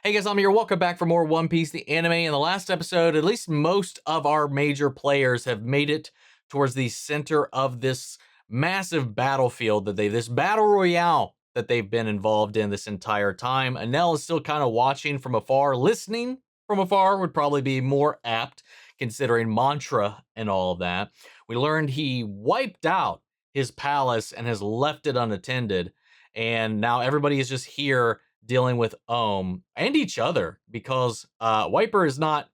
Hey guys, I'm here. Welcome back for more One Piece, the anime. In the last episode, at least most of our major players have made it towards the center of this massive battlefield this battle royale that they've been involved in this entire time. Enel is still kind of watching from afar. Listening from afar would probably be more apt, considering mantra and all of that. We learned he wiped out his palace and has left it unattended. And now everybody is just here dealing with Ohm and each other because Wyper is not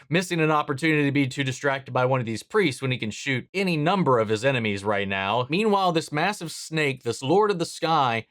missing an opportunity to be too distracted by one of these priests when he can shoot any number of his enemies right now. Meanwhile, this massive snake, this Lord of the Sky,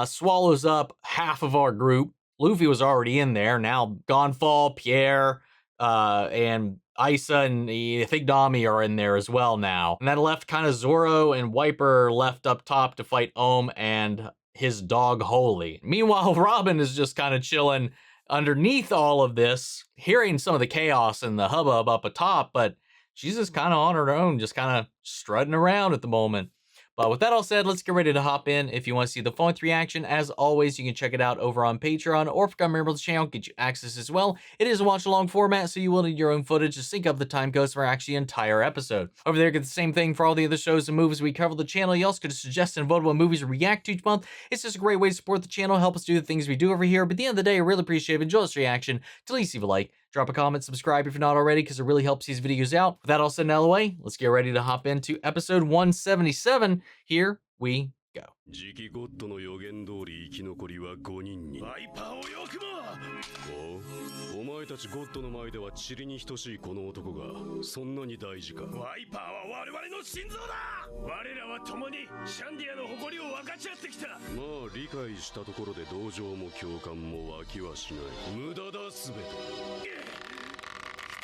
swallows up half of our group. Luffy was already in there. Now Gonfall, Pierre, and Isa and I think Nami are in there as well now. And that left kind of Zoro and Wyper left up top to fight Ohm and his dog Holy. Meanwhile, Robin is just kind of chilling underneath all of this, hearing some of the chaos and the hubbub up atop, but she's just kind of on her own, just kind of strutting around at the moment. But with that all said, let's get ready to hop in. If you want to see the phone reaction, as always, you can check it out over on Patreon, or if you become a member of the channel, get you access as well. It is a watch-along format, so you will need your own footage to sync up the time codes for actually the entire episode. Over there, get the same thing for all the other shows and movies we cover on the channel. You also could suggest and vote what movies we react to each month. It's just a great way to support the channel, help us do the things we do over here. But at the end of the day, I really appreciate it. Enjoy this reaction. To least leave a like, drop a comment, subscribe if you're not already, because it really helps these videos out. With that all said and out of the way, let's get ready to hop into episode 177. Here we go.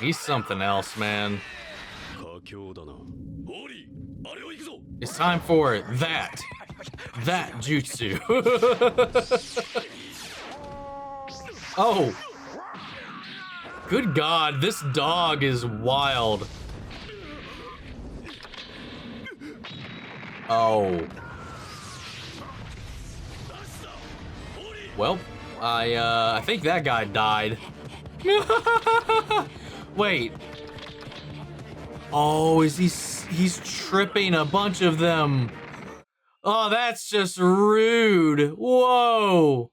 He's something else, man. It's time for that jutsu. Oh, good God, this dog is wild. Oh, well, I think that guy died. Wait. Oh, he's tripping a bunch of them. Oh, that's just rude. Whoa.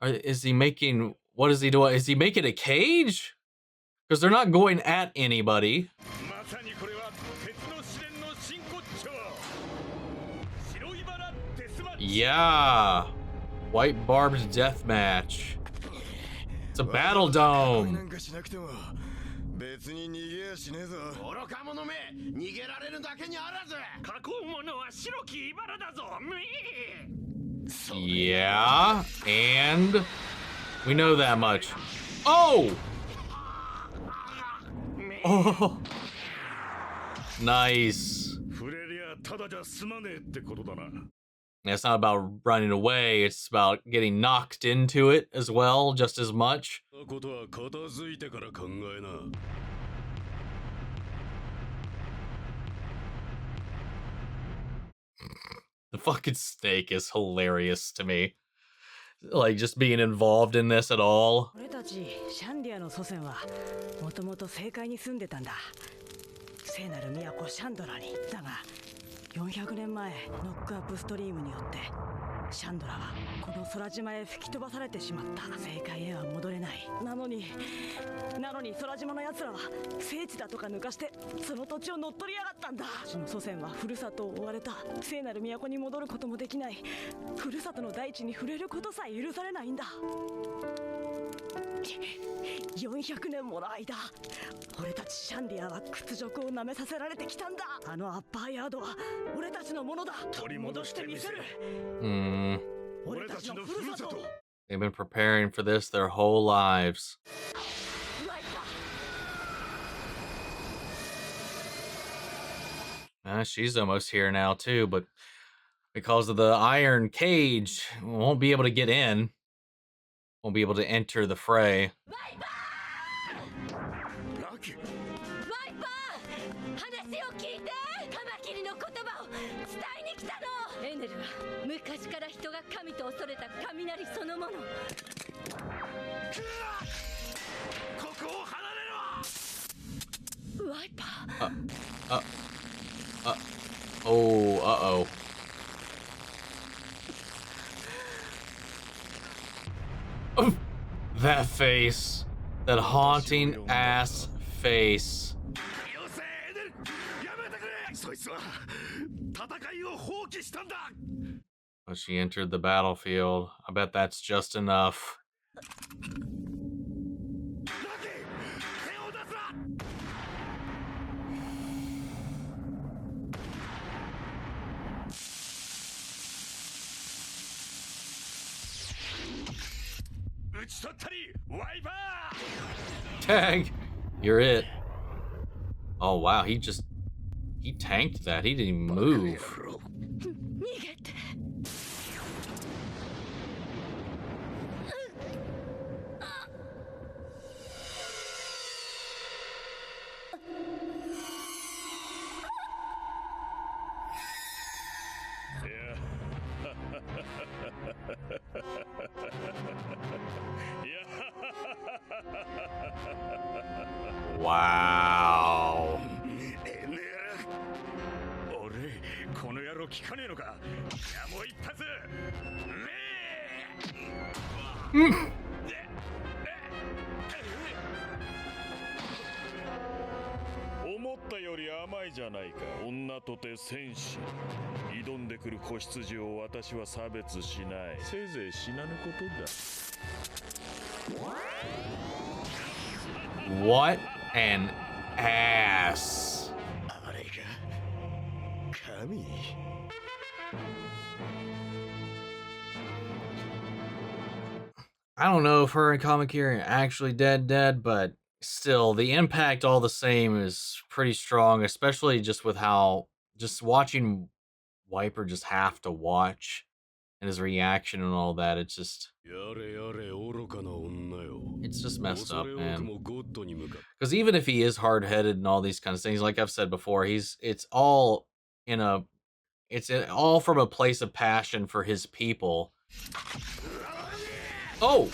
Is he making, what is he doing? Is he making a cage? Because they're not going at anybody. Yeah. White-barbed death match. It's a battle dome. Yeah, and we know that much. Oh! Oh! Nice. It's not about running away, it's about getting knocked into it as well, just as much. The fucking snake is hilarious to me. Like, just being involved in this at all. 400年前ノックアップストリームによってシャンドラはこの空島へ吹き飛ばされてしまった。正解へは戻れない。なのに空島の奴らは聖地だとか抜かしてその土地を乗っ取りやがったんだ。その祖先はふるさとを追われた。聖なる都に戻ることもできない。ふるさとの大地に触れることさえ許されないんだ。400年もの間、俺たちシャンディアは屈辱を舐めさせられてきたんだ。あのアッパーヤードは俺たちのものだ。取り戻してみせる。俺たちのふるさと。They've been preparing for this their whole lives. She's almost here now too, but because of the iron cage, won't be able to get in. Won't be able to enter the fray. れるわ。昔から人が神と恐れた雷そのもの。ここを離れろ。ワイパー。Oh, uh-oh. That face. That haunting ass face. よせエネル、やめてくれ。そいつは戦いを放棄したんだ。 When she entered the battlefield, I bet that's just enough. ラキ、手を出すな。打ち取ったり、ワイパー。 Tag, you're it. Oh wow, he tanked that. He didn't even move. 逃げて。Wow. エネル、俺この野郎聞かねえのか。いやもう一発。思ったより甘いじゃないか。女とて戦士。挑んでくる子羊を私は差別しない。せいぜい死なぬことだ。 What an ass. あれが神。 I don't know if her and Kamakiri are actually dead, but still, the impact all the same is pretty strong, especially just with how just watching Wyper just have to watch and his reaction and all that. It's just messed up, man. Because even if he is hard-headed and all these kinds of things, like I've said before, it's all from a place of passion for his people. Oh!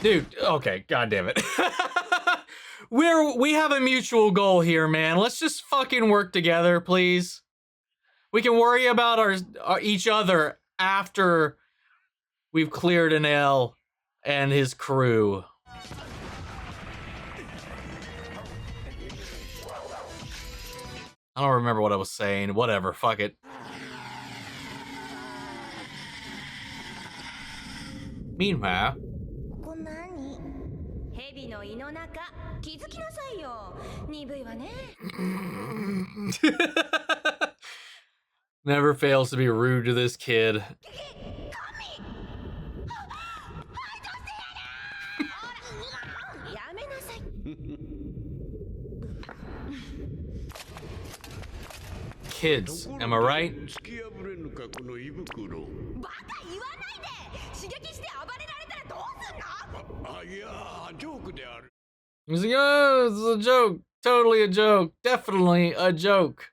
Dude, okay, god damn it. We have a mutual goal here, man. Let's just fucking work together, please. We can worry about our each other after we've cleared an L and his crew. I don't remember what I was saying. Whatever, fuck it. Meanwhile, ここ何？蛇の胃の中。気づきなさいよ。鈍いわね。 never fails to be rude to this kid. Kids, am I right? 突き破れぬかこの胃袋。バカ言わないで。刺激して暴れられたらどうすんの？あ、いや、ジョークである。 He's like, oh, this is a joke. Totally a joke. Definitely a joke.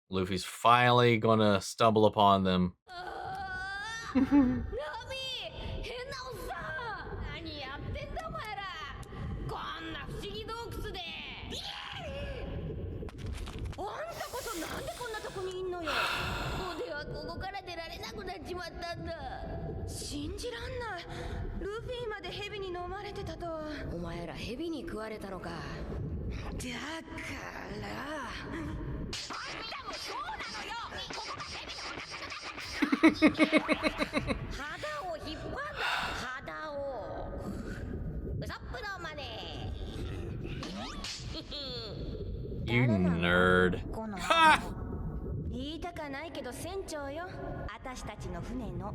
Luffy's finally gonna stumble upon them. ナミ、変なおっさん。何やってんだお前ら。こんな不思議洞窟で。あんたこそなんでこんなとこにいんのよ。俺はここから出られなくなっちまったんだ。信じらんない。ルフィまで蛇に飲まれてたとは。お前ら蛇に食われたのか。だからあんたもそうなのよ。ここが蛇のお腹だから肌を引っ張んだ。肌をウソップのまで。You nerd. この言いたかないけど船長よ。私たちの船の。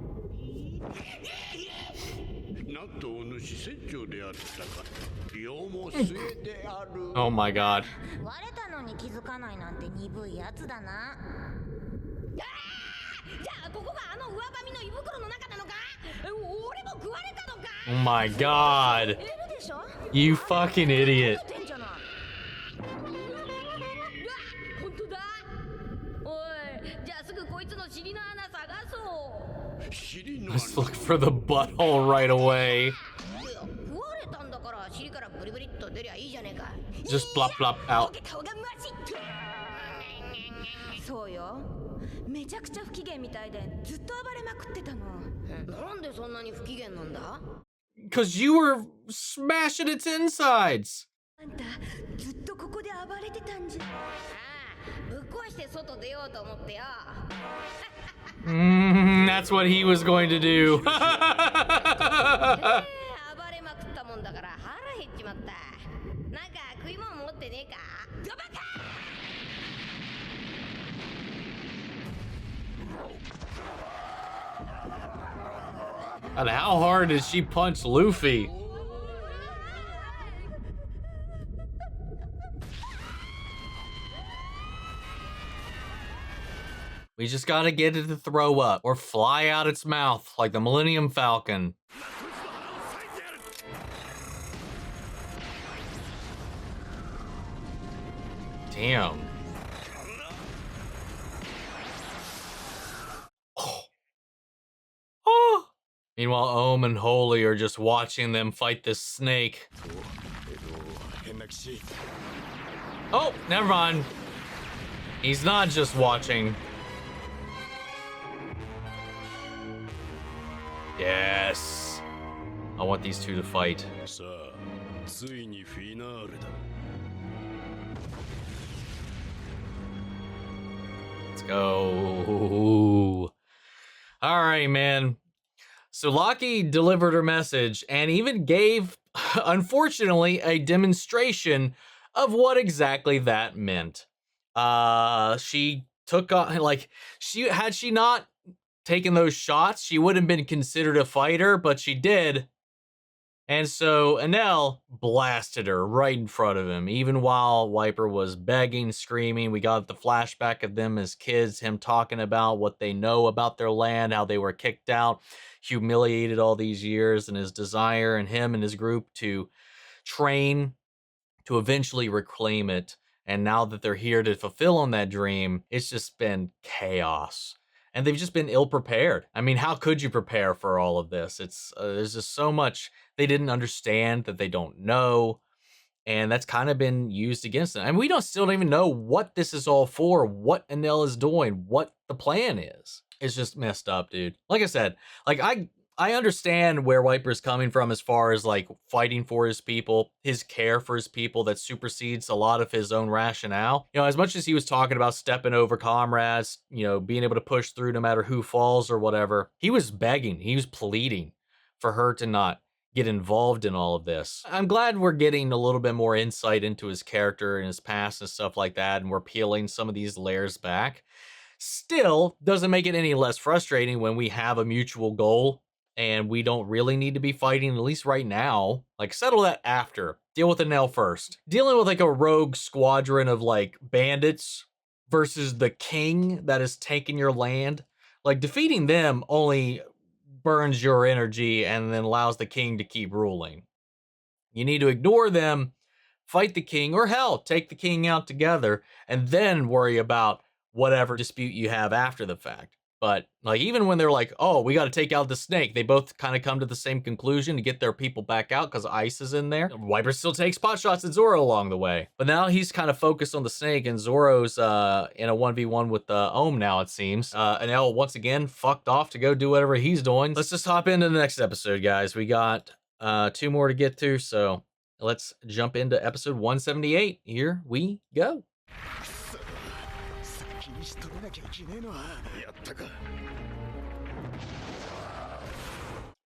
なんとお主船長であったか。よも末である。 Oh my god. 割れたのに気づかないなんて鈍いやつだな。じゃあここがあの上髪の胃袋の中なのか。俺も食われたのか。 Oh my god. いるでしょ。 You fucking idiot. 食べてんじゃない。Let's look for the butthole right away. Just blop blop out. そうよ。めちゃくちゃ不機嫌みたいでずっと暴れまくってたの。なんでそんなに不機嫌なんだ？ Because you were smashing its insides. あんたずっとここで暴れてたんじゃ。ああ、ぶっ壊して外出ようと思ってよ。That's what he was going to do. 暴れまくったもんだから腹減っちまった。なんか食い物持ってねえか？ガバカ！ And how hard did she punch Luffy? We just gotta get it to throw up or fly out its mouth like the Millennium Falcon. Damn. Oh. Meanwhile, Ohm and Holy are just watching them fight this snake. Oh, never mind. He's not just watching. Yes. I want these two to fight. Let's go. All right, man. So Loki delivered her message and even gave, unfortunately, a demonstration of what exactly that meant. She took on, like, had she not taken those shots, she wouldn't have been considered a fighter, but she did. And so Enel blasted her right in front of him, even while Wyper was begging, screaming. We got the flashback of them as kids, him talking about what they know about their land, how they were kicked out, humiliated all these years, and his desire and him and his group to train to eventually reclaim it. And now that they're here to fulfill on that dream, it's just been chaos. And they've just been ill-prepared. I mean, how could you prepare for all of this? It's there's just so much they didn't understand that they don't know. And that's kind of been used against them. And we still don't even know what this is all for, what Enel is doing, what the plan is. It's just messed up, dude. Like I said, like I understand where Wyper's coming from as far as like fighting for his people, his care for his people that supersedes a lot of his own rationale. You know, as much as he was talking about stepping over comrades, you know, being able to push through no matter who falls or whatever, he was begging, he was pleading for her to not get involved in all of this. I'm glad we're getting a little bit more insight into his character and his past and stuff like that, and we're peeling some of these layers back. Still, doesn't make it any less frustrating when we have a mutual goal and we don't really need to be fighting, at least right now. Like, settle that after. Deal with Enel first. Dealing with like a rogue squadron of like bandits versus the king that is taking your land. Like, defeating them only burns your energy and then allows the king to keep ruling. You need to ignore them, fight the king, or hell, take the king out together, and then worry about whatever dispute you have after the fact. But like, even when they're like, oh, we got to take out the snake, they both kind of come to the same conclusion to get their people back out because Ice is in there. Wyper still takes pot shots at Zoro along the way. But now he's kind of focused on the snake, and Zoro's in a 1v1 with Ohm now, it seems. Enel, once again, fucked off to go do whatever he's doing. Let's just hop into the next episode, guys. We got 2 more to get to, so let's jump into episode 178. Here we go.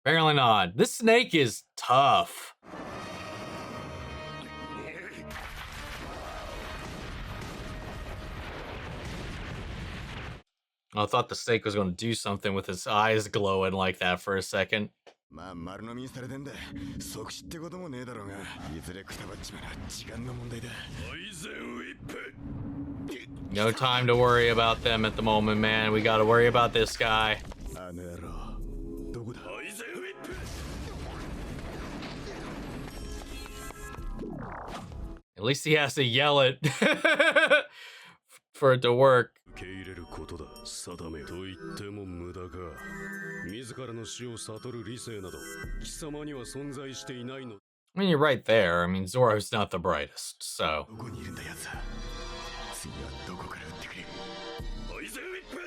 Apparently not. This snake is tough. I thought the snake was going to do something with his eyes glowing like that for a second. No time to worry about them at the moment, man. We gotta worry about this guy. At least he has to yell it for it to work. 受け入れることだ。定めと言っても無駄か。自らの死を悟る理性など貴様には存在していないの。I mean, you're right there. I mean, Zoro's not the brightest, so. どこにいるんだやつは。次はどこから撃ってくれ。ポイズンウィップ。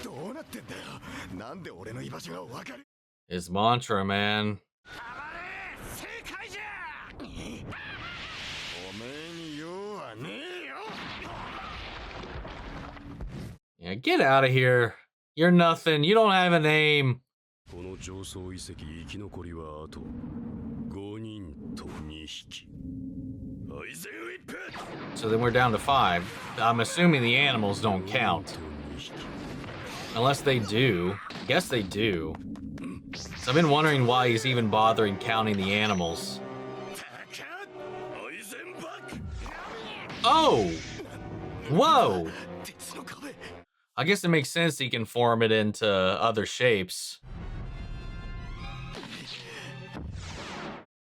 どうなってんだよ。なんで俺の居場所がわかる。 His mantra, man. 正解じゃ。おめえに用はねえよ。 Yeah, get out of here. You're nothing. You don't have a name. この上層遺跡生き残りはあと5人と2匹。ポイズンウィップ。 So then we're down to 5. I'm assuming the animals don't count. Unless they do. I guess they do. So I've been wondering why he's even bothering counting the animals. Oh! Whoa! I guess it makes sense he can form it into other shapes.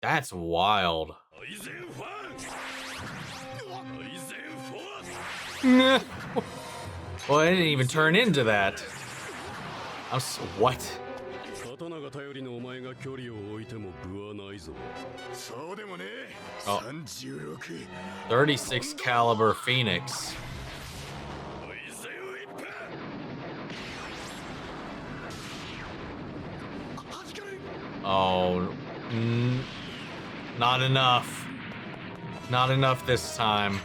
That's wild. Well, it didn't even turn into that. What? 刀が頼りのお前が距離を置いても部はないぞ。そうでもね。Oh. 36 36 caliber Phoenix. Oh, not enough. Not enough this time.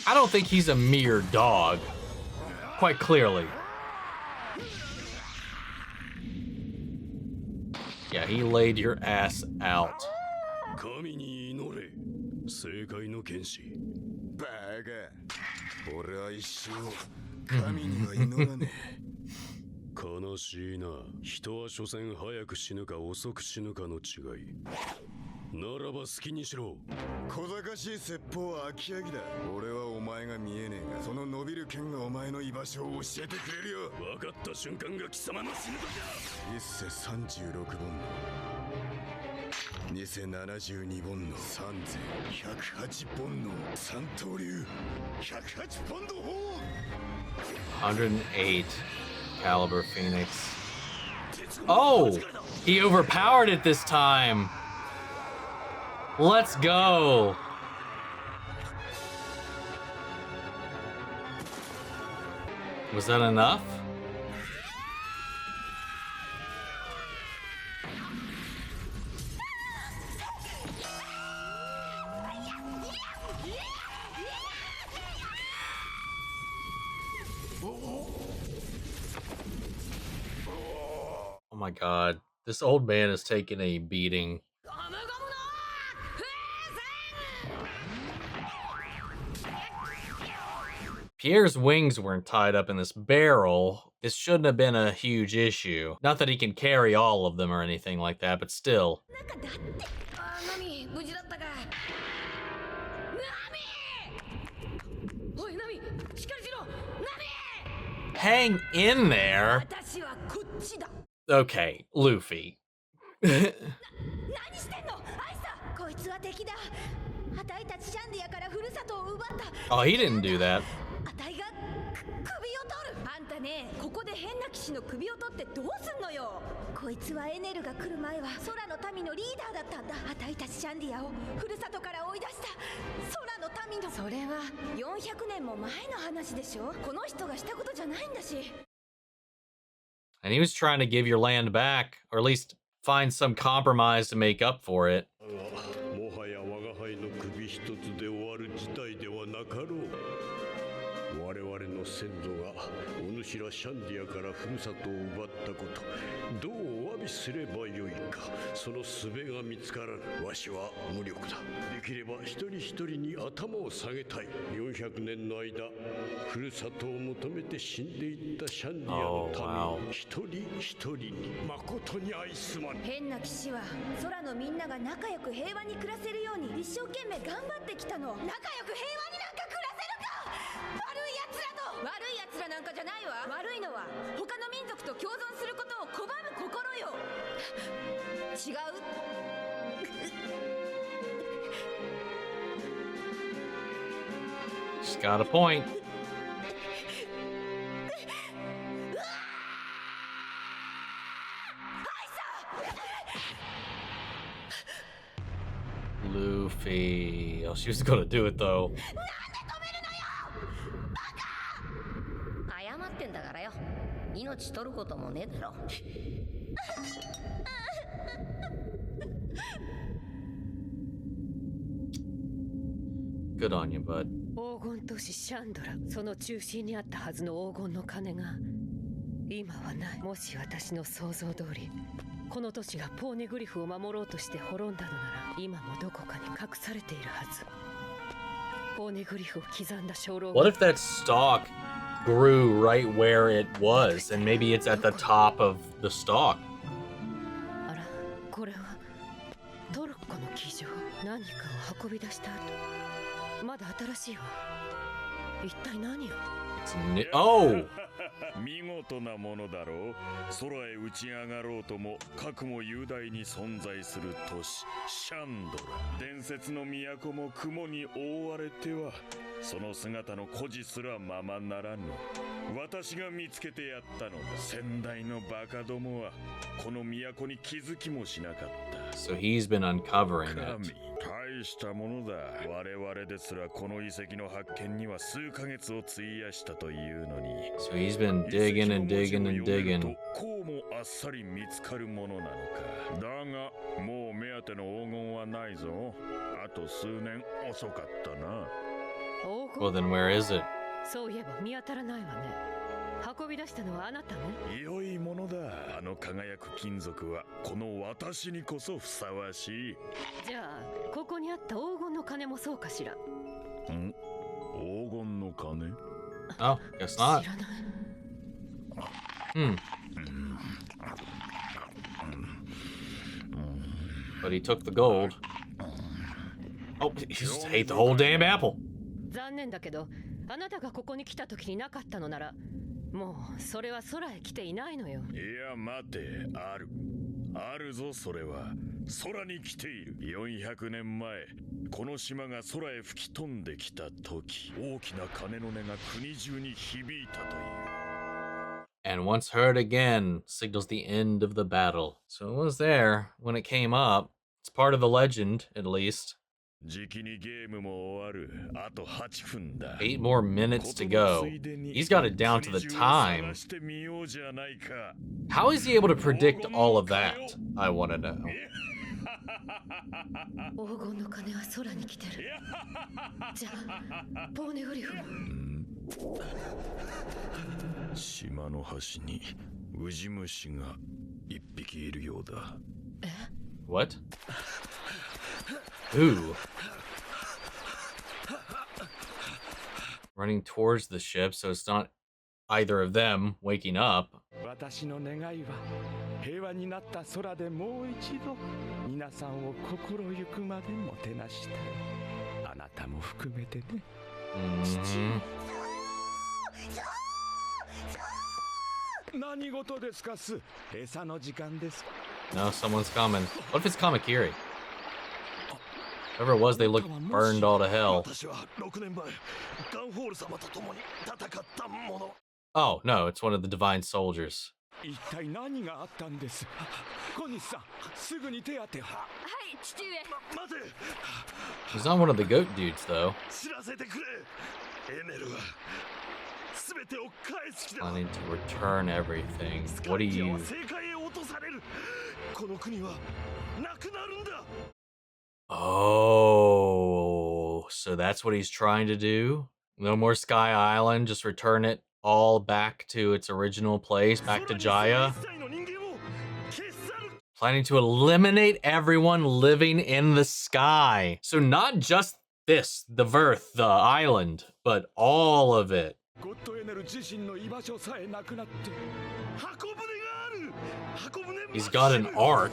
I don't think he's a mere dog. Quite clearly. Yeah, he laid your ass out. 神に祈れ。正解の剣士。バカ。俺は一生神には祈らねえ。悲しいな。人は所詮早く死ぬか遅く死ぬかの違い。ならば好きにしろ。小賢しい説法は飽き飽きだ。俺はお前が見えねえが、その伸びる剣がお前の居場所を教えてくれるよ。分かった瞬間が貴様の死ぬ時だ。一世36本の二世72本の三世108本の三刀流108ポンド砲。108 caliber Phoenix. Oh, he overpowered it this time. Let's go. Was that enough? Oh my god. This old man is taking a beating. Pierre's wings weren't tied up in this barrel. This shouldn't have been a huge issue. Not that he can carry all of them or anything like that, but still. Hang in there? Okay, Luffy. Oh, he didn't do that. あんたね、ここで変な騎士の首を取ってどうすんのよ。こいつはエネルが来る前は空の民のリーダーだったんだ。あたいたちシャンディアをふるさとから追い出した空の民の。それは400年も前の話でしょ。この人がしたことじゃないんだし。And he was trying to give your land back, or at least find some compromise to make up for it. もはや我が輩の首一つで終わる事態ではなかろう。我々の先祖が己主シャンディアからふるさとを奪ったこと、どうお詫びすればよいか。その術が見つからぬ。わしは無力だ。できれば一人一人に頭を下げたい。400年の間ふるさとを求めて死んでいったシャンディアのために、一人一人に誠に愛すまぬ。変な騎士は空のみんなが仲良く平和に暮らせるように一生懸命頑張ってきたの。仲良く平和になんか暮らせるか。悪い奴らと。悪い奴らなんかじゃないわ。悪いのは他の民族と共存することを拒む心よ。違う。She's got a point. Luffy. Oh, she was gonna do it though. 謝ってんだからよ。命取ることもねえだろ。Good on you, bud. 黄金都市シャンドラ、その中心にあったはずの黄金の鐘が今はない。もし私の想像通りこの都市がポーネグリフを守ろうとして滅んだのなら、今もどこかに隠されているはず。ポーネグリフを刻んだ鐘楼。 What if that stalk grew right where it was, and maybe it's at the top of the stalk? あら、これはトルコの騎乗。何かを運び出した後、まだ新しいわ。一体何を。 Oh! 見事なものだろう。空へ打ち上がろうとも核も雄大に存在する都市シャンドラ。伝説の都も雲に覆われてはその姿の孤児すらままならぬ。私が見つけてやったのだ。先代のバカどもはこの都に気づきもしなかった。 So he's been uncovering 神、 it. 大したものだ。我々ですらこの遺跡の発見には数ヶ月を費やしたというのに。 So he's been digging and digging and digging. こうもあっさり見つかるものなのか。だがもう目当ての黄金はないぞ。あと数年遅かったな。 Well, then where is it? そういえば見当たらないわね。運び出したのはあなたね。良いものだ。あの輝く金属はこの私にこそふさわしい。じゃあここにあった黄金の鐘もそうかしら。ん？黄金の鐘？ Oh, guess not. 知らない。 Hmm. But he took the gold. Oh, he just ate the whole damn apple. 残念だけど、あなたがここに来た時になかったのなら、もうそれは空へ来ていないのよ。いや待て、ある。あるぞ、それは。空に来ている。400年前、この島が空へ吹き飛んできた時、大きな鐘の音が国中に響いたという。 And once heard again signals the end of the battle. So it was there when it came up. It's part of the legend, at least. じきにゲームも終わる。あと8分だ。 8 more minutes to go. He's got it down to the time. How is he able to predict all of that? I want to know. 黄金の鐘は空に来てる。じゃあポーネグリフも。島の端にウジ虫が1匹いるようだ。え？ What? Who? Running towards the ship, so it's not either of them waking up. 私の願いは平和になった空でもう一度皆さんを心ゆくまでもてなしたい。あなたも含めてね。何事ですかス？餌の時間です。 No, someone's coming. What if it's Kamakiri? Whoever it was, they look burned all to hell. Oh, no, it's one of the divine soldiers. 一体何があったんです？小西さん、すぐに手当てを。はい、父上。待て。 He's not one of the goat dudes, though. 知らせてくれ。エネルは全てを返す気だ。 Planning to return everything. What do you... 世界へ落とされる。この国はなくなるんだ。 Oh, so that's what he's trying to do? No more Sky Island, just return it all back to its original place, back to Jaya. Planning to eliminate everyone living in the sky. So not just this, the Verth, the island, but all of it. He's got an arc.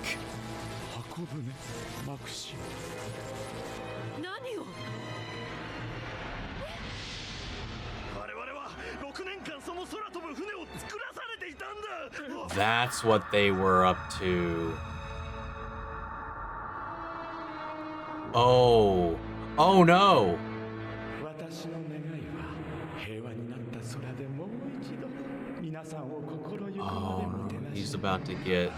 That's what they were up to. Oh. Oh no. Oh, he's about to get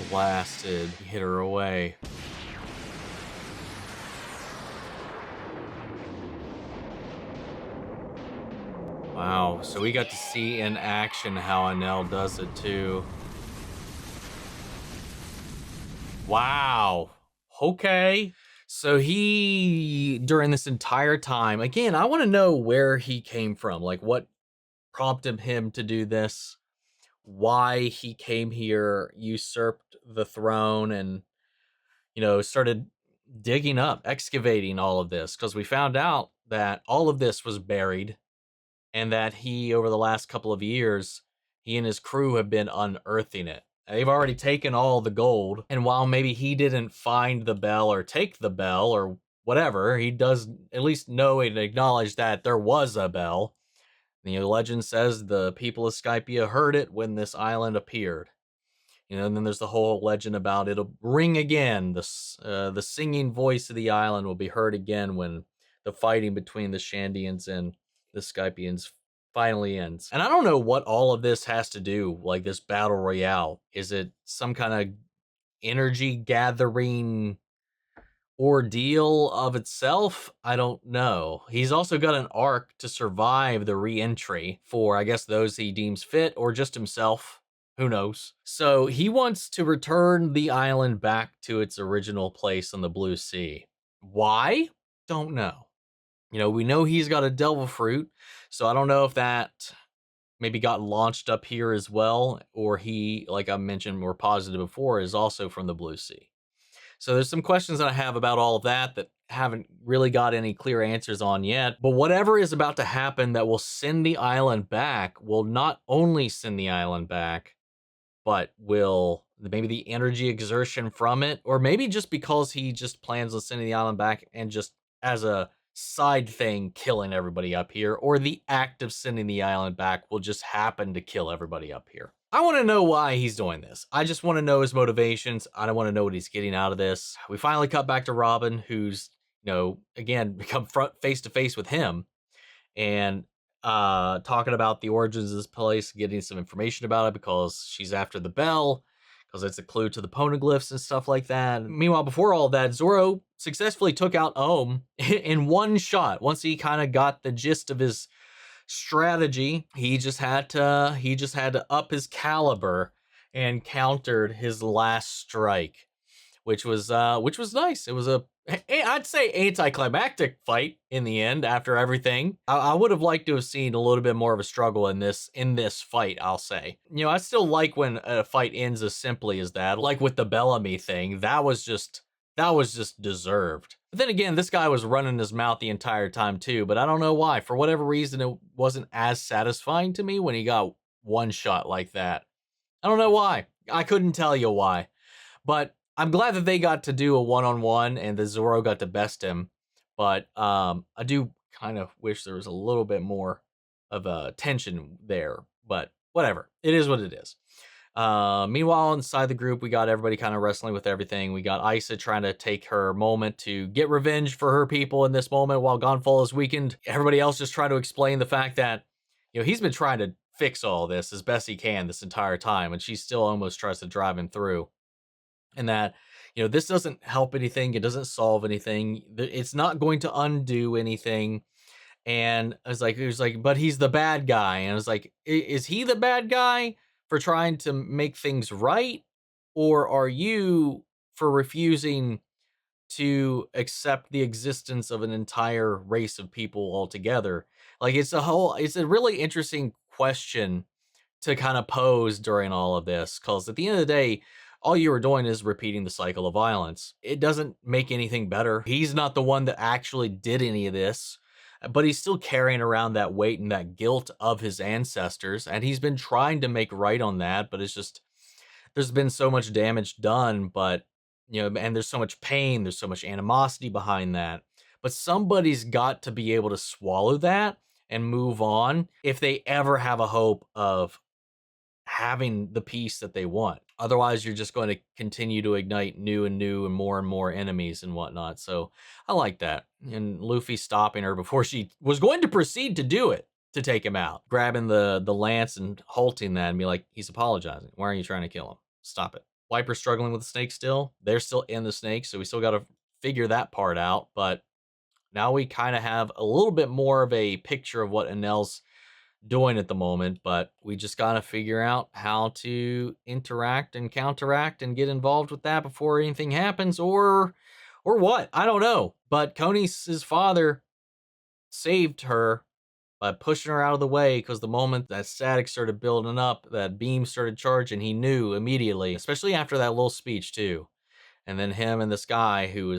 blasted. Hit her away. Wow, so we got to see in action how Enel does it too. Wow. Okay. So he, during this entire time, again, I want to know where he came from. Like, what prompted him to do this? Why he came here, usurped the throne, and, you know, started digging up, excavating all of this. Because we found out that all of this was buried, and that he, over the last couple of years, he and his crew have been unearthing it. They've already taken all the gold, and while maybe he didn't find the bell or take the bell or whatever, he does at least know and acknowledge that there was a bell. The legend says the people of Skypiea heard it when this island appeared. You know, and then there's the whole legend about it'll ring again. The singing voice of the island will be heard again when the fighting between the Shandians and the Skypians finally ends. And I don't know what all of this has to do, like this battle royale. Is it some kind of energy gathering ordeal of itself? I don't know. He's also got an arc to survive the re-entry for, I guess, those he deems fit, or just himself. Who knows? So he wants to return the island back to its original place on the Blue Sea. Why? Don't know. You know, we know he's got a devil fruit, so I don't know if that maybe got launched up here as well, or he, like I mentioned more positive before, is also from the Blue Sea. So there's some questions that I have about all of that haven't really got any clear answers on yet. But whatever is about to happen that will send the island back will not only send the island back, but will maybe the energy exertion from it, or maybe just because he just plans on sending the island back and just as a side thing killing everybody up here, or the act of sending the island back will just happen to kill everybody up here. I want to know why he's doing this. I just want to know his motivations. I don't want to know what he's getting out of this. We finally cut back to Robin, who's, you know, again, become face to face with him and talking about the origins of this place, getting some information about it because she's after the bell, because it's a clue to the poneglyphs and stuff like that. Meanwhile, before all that, Zoro successfully took out Ohm in one shot. Once he kind of got the gist of his strategy, he just had to up his caliber and countered his last strike, which was nice. It was I'd say anticlimactic fight in the end after everything. I would have liked to have seen a little bit more of a struggle in this fight, I'll say. You know, I still like when a fight ends as simply as that, like with the Bellamy thing. That was just deserved. But then again, this guy was running his mouth the entire time too, but I don't know why. For whatever reason, it wasn't as satisfying to me when he got one shot like that. I don't know why. I couldn't tell you why. But I'm glad that they got to do a one-on-one and that Zoro got to best him. But I do kind of wish there was a little bit more of a tension there. But whatever. It is what it is. Meanwhile, inside the group, we got everybody kind of wrestling with everything. We got Isa trying to take her moment to get revenge for her people in this moment while Gonfall is weakened. Everybody else just trying to explain the fact that, you know, he's been trying to fix all this as best he can this entire time, and she still almost tries to drive him through. And that, you know, this doesn't help anything. It doesn't solve anything. It's not going to undo anything. And I was like, it was like, but he's the bad guy. And I was like, is he the bad guy for trying to make things right? Or are you for refusing to accept the existence of an entire race of people altogether Like, it's a really interesting question to kind of pose during all of this, because at the end of the day, all you were doing is repeating the cycle of violence. It doesn't make anything better. He's not the one that actually did any of this, but he's still carrying around that weight and that guilt of his ancestors, and he's been trying to make right on that, but it's just, there's been so much damage done, but, you know, and there's so much pain, there's so much animosity behind that. But somebody's got to be able to swallow that and move on if they ever have a hope of having the peace that they want. Otherwise, you're just going to continue to ignite new and more enemies and whatnot. So I like that. And Luffy stopping her before she was going to proceed to do it, to take him out, grabbing the lance and halting that and be like, he's apologizing. Why are you trying to kill him? Stop it. Wyper's struggling with the snake still. They're still in the snake, so we still got to figure that part out. But now we kind of have a little bit more of a picture of what Enel's doing at the moment, but we just got to figure out how to interact and counteract and get involved with that before anything happens, or what. I don't know. But Koni's father saved her by pushing her out of the way, because the moment that static started building up, that beam started charging, he knew immediately, especially after that little speech too. And then him and this guy who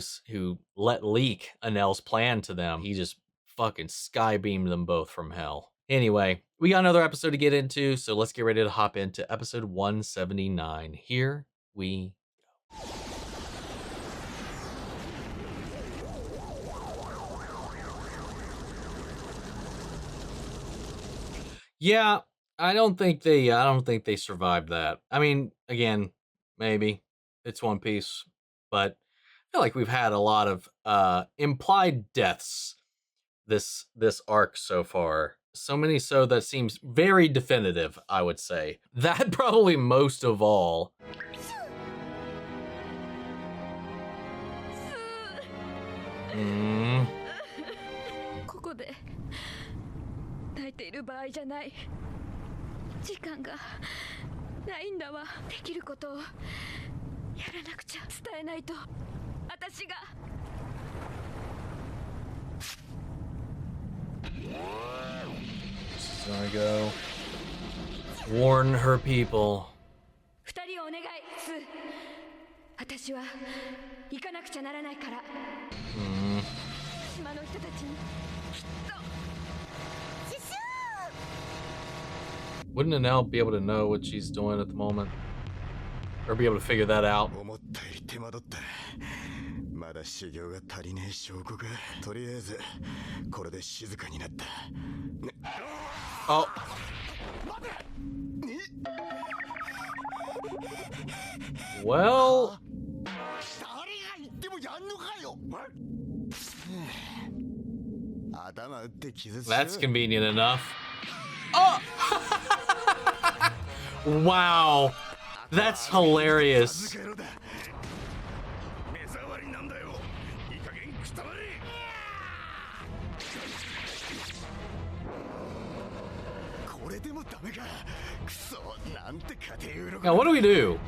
let leak Enel's plan to them, he just fucking sky beamed them both from hell. Anyway, we got another episode to get into, so let's get ready to hop into episode 179. Here we go. Yeah, I don't think they survived that. I mean, again, maybe it's One Piece, but I feel like we've had a lot of implied deaths this arc so far. So many so that seems very definitive, I would say. That probably most of all. ここで泣いている場合じゃない。時間がないんだわ。できることをやらなくちゃ。伝えないと私が。She's gonna go warn her people. 二人をお願い。私は行かなくちゃならないから。島の人たちにきっと。Wouldn't Enel be able to know what she's doing at the moment? Or be able to figure that out? 思ったより手間取った。まだ修行が足りねえ証拠か。とりあえずこれで静かになった。Oh. Well, that's convenient enough. Oh! Wow. That's hilarious. Now, what do we do?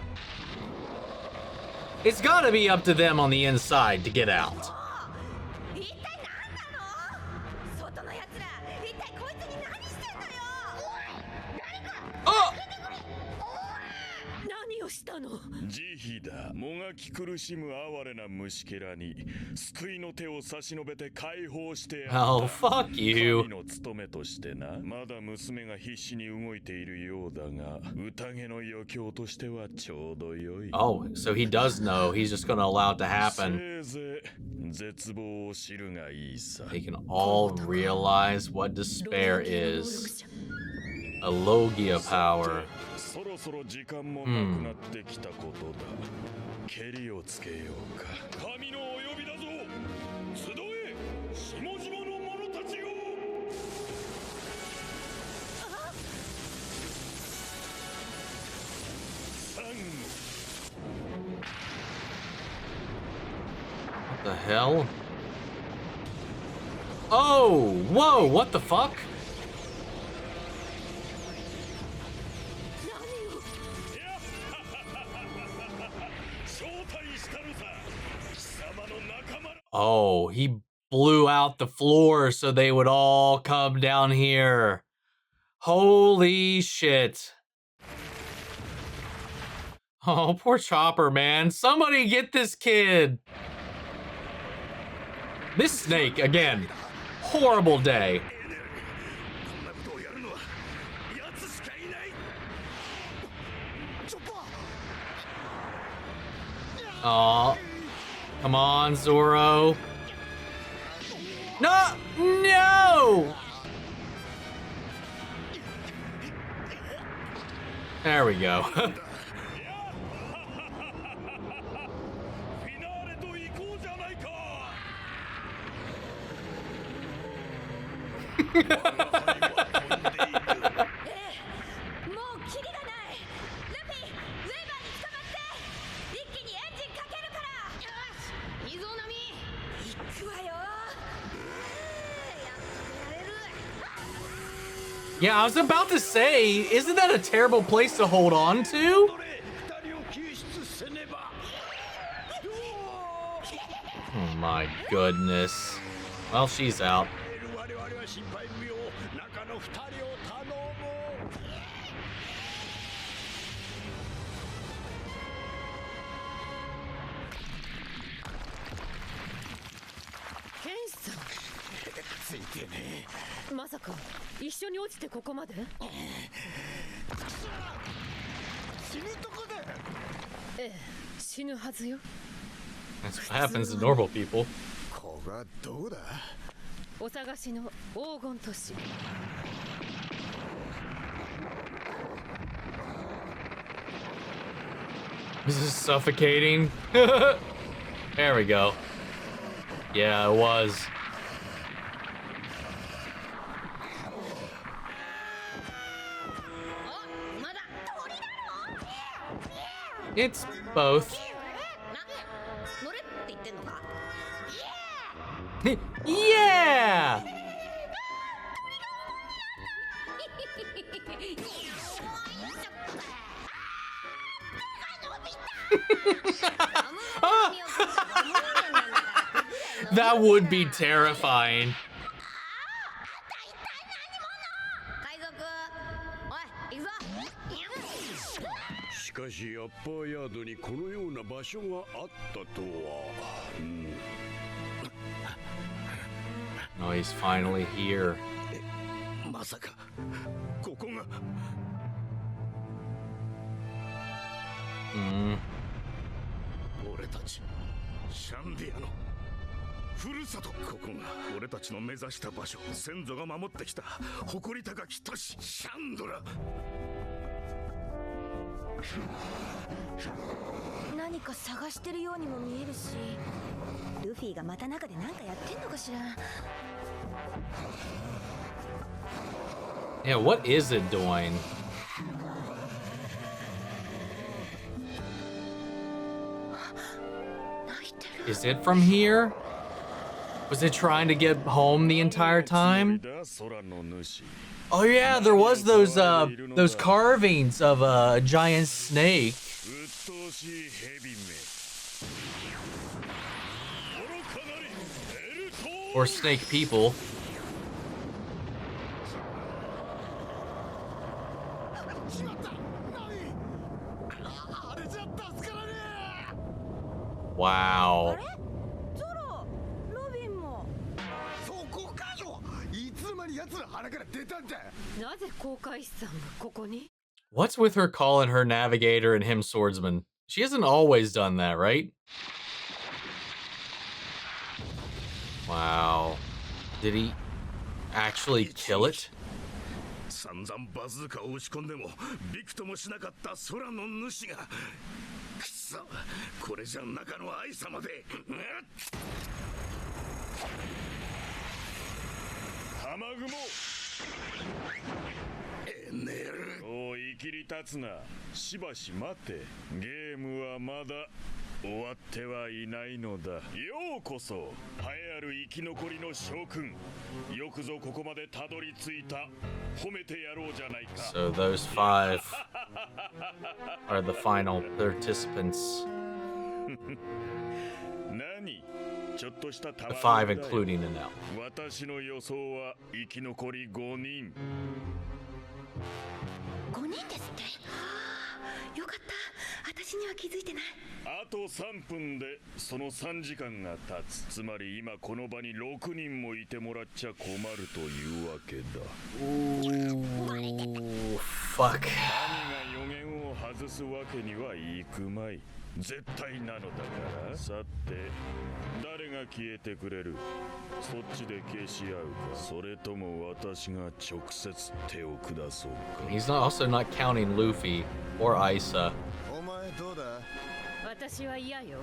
It's gotta be up to them on the inside to get out. Oh! 慈悲だ。もがき苦しむ哀れな虫けらに救いの手を差し伸べて解放してやった。Oh, fuck you. 神の務めとしてな。まだ娘が必死に動いているようだが、宴の余興としてはちょうど良い。Oh, so he does know. He's just gonna allow it to happen. せいぜい絶望を知るがいいさ。 They can all realize what despair is. A Logia power. そろそろ時間もなくなってきたことだ。ケリをつけようか。神のお呼びだぞ。集え、下々の者たちよ。What the hell? Oh, whoa, what the fuck? Oh, he blew out the floor so they would all come down here. Holy shit. Oh, poor Chopper, man. Somebody get this kid. This snake, again, horrible day. Aw. Come on, Zoro. No! No! There we go. Yeah, I was about to say, isn't that a terrible place to hold on to? Oh my goodness. Well, she's out. Kenshi-san. まさか一緒に落ちてここまで？死ぬとこで。ええ、死ぬはずよ。That's what happens to normal people. ここはどこだ？お探しの黄金都市。This is suffocating. There we go. Yeah, it was. It's both. Yeah! That would be terrifying. しかしアッパーヤードにこのような場所があったとは。Oh, he's finally here. まさかここが。俺たちシャンディアのふるさと。ここが俺たちの目指した場所。先祖が守ってきた誇り高き都市シャンドラ。何か探してるようにも見えるし、ルフィがまた中で何かやってんのかしら。 Yeah, what is it doing? Is it from here? Was it trying to get home the entire time? Oh yeah, there was those carvings of a giant snake. Or snake people. Wow. What's with her calling her navigator and him swordsman? She hasn't always done that, right? Wow. Did he actually kill it? 散々バズーカを打ち込んでもびくともしなかった空の主が。くそ、これじゃ中の愛様で。雨雲。エネル。おい、生きり立つな。しばし待て。ゲームはまだ終わってはいないのだ。ようこそ、栄えある生き残りの将軍。よくぞここまでたどり着いた。褒めてやろうじゃないか。So those 5 are the final participants. 何？ちょっとしたた The ま 5 including Enel. 私の予想は生き残り5人。5人ですって。よかった。私には気づいてない。あと3分でその3時間が経つ。つまり今この場に6人もいてもらっちゃ困るというわけだ。Fuck. 何が予言を外すわけにはいくまい。絶対なのだから。さて誰が消えてくれる？そっちで消し合うか、それとも私が直接手を下そうか。 He's also not counting Luffy or Isa. お前どうだ？私は嫌よ。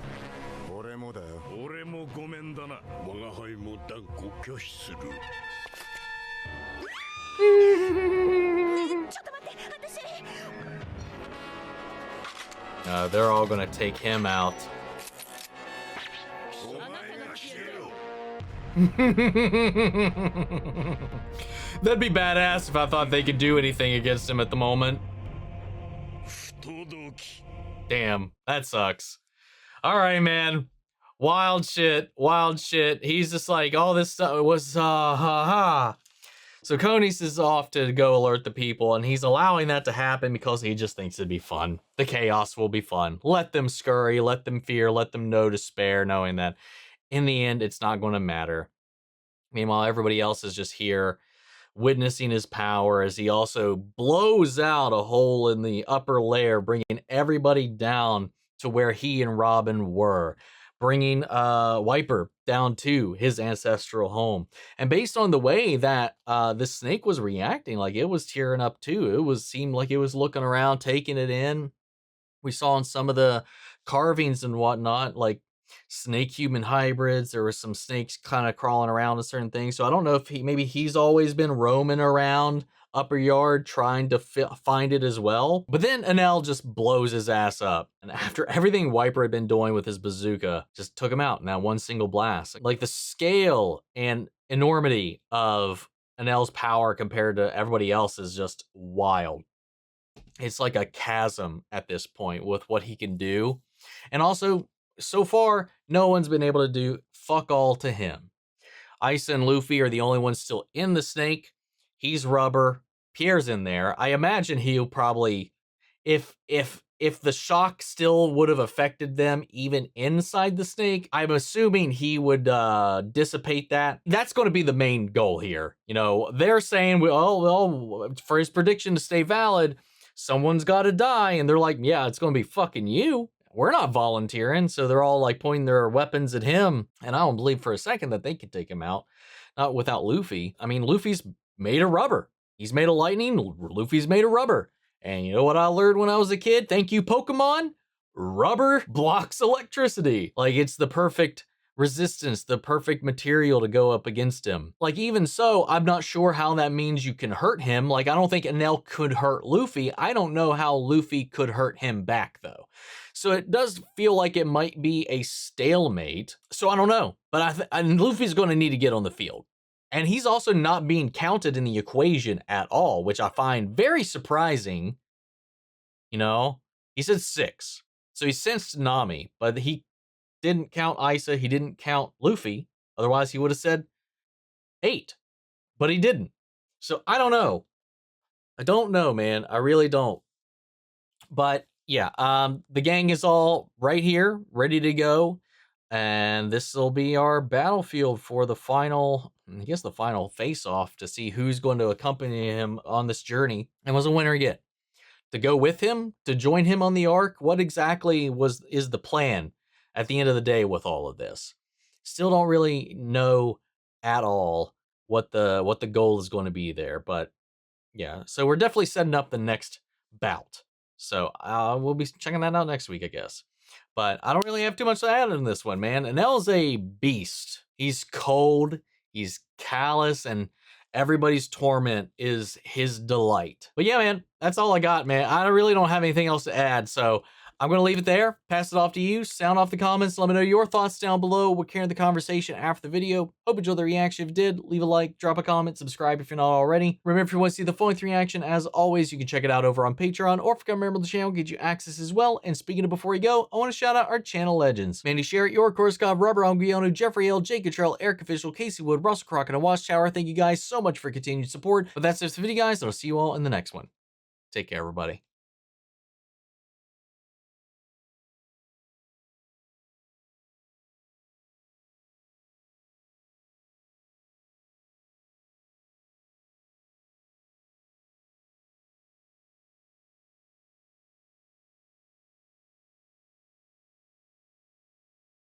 俺もだよ。俺もごめんだな。我が輩も断固拒否する。ちょっと待って、私。They're all gonna take him out. お前が消えろ。 That'd be badass if I thought they could do anything against him at the moment. 不届き。 Damn, that sucks. All right, man. Wild shit, wild shit. He's just like, all this stuff was, So Konis is off to go alert the people, and he's allowing that to happen because he just thinks it'd be fun. The chaos will be fun. Let them scurry, let them fear, let them know despair, knowing that in the end, it's not going to matter. Meanwhile, everybody else is just here witnessing his power as he also blows out a hole in the upper layer, bringing everybody down to where he and Robin were, bringing Wyper down to his ancestral home. And based on the way that this snake was reacting, like it was tearing up too. Seemed like it was looking around, taking it in. We saw in some of the carvings and whatnot, like snake human hybrids. There were some snakes kind of crawling around and certain things. So I don't know if maybe he's always been roaming around upper yard trying to find it as well. But then Enel just blows his ass up. And after everything Wyper had been doing with his bazooka, just took him out in that one single blast. Like the scale and enormity of Enel's power compared to everybody else is just wild. It's like a chasm at this point with what he can do. And also, so far, no one's been able to do fuck all to him. Isa and Luffy are the only ones still in the snake. He's rubber. Pierre's in there. I imagine he'll probably, if the shock still would have affected them even inside the snake, I'm assuming he would dissipate that. That's going to be the main goal here. You know, they're saying, well, for his prediction to stay valid, someone's got to die. And they're like, yeah, it's going to be fucking you. We're not volunteering. So they're all like pointing their weapons at him. And I don't believe for a second that they could take him out. Not without Luffy. I mean, Luffy's made of rubber. He's made of lightning. Luffy's made of rubber. And you know what I learned when I was a kid? Thank you, Pokemon. Rubber blocks electricity. Like, it's the perfect resistance, the perfect material to go up against him. Like, even so, I'm not sure how that means you can hurt him. Like, I don't think Enel could hurt Luffy. I don't know how Luffy could hurt him back, though. So it does feel like it might be a stalemate. So I don't know. But and Luffy's going to need to get on the field. And he's also not being counted in the equation at all, which I find very surprising. You know, he said 6. So he sensed Nami, but he didn't count Isa. He didn't count Luffy. Otherwise, he would have said 8. But he didn't. So I don't know. I don't know, man. I really don't. But yeah, the gang is all right here, ready to go. And this will be our battlefield for the final, I guess the final face-off to see who's going to accompany him on this journey and was a winner yet. To go with him, to join him on the arc, what exactly is the plan at the end of the day with all of this? Still don't really know at all what the goal is going to be there, but yeah. So we're definitely setting up the next bout. So we'll be checking that out next week, I guess. But I don't really have too much to add in this one, man. Enel's a beast. He's cold, he's callous, and everybody's torment is his delight. But yeah, man, that's all I got, man. I really don't have anything else to add. So I'm going to leave it there, pass it off to you, sound off the comments, let me know your thoughts down below. We're carrying the conversation after the video. Hope you enjoyed the reaction. If you did, leave a like, drop a comment, subscribe if you're not already. Remember, if you want to see the full-length reaction, as always, you can check it out over on Patreon, or if you become a member of the channel, get you access as well. And speaking of before you go, I want to shout out our channel legends: Mandy Sherritt, York, Korskov, Rubber, Guiano, Jeffrey L, Jake Cottrell, Eric Official, Casey Wood, Russell Crockett, and Watchtower. Thank you guys so much for continued support. But that's it for the video, guys. I'll see you all in the next one. Take care, everybody.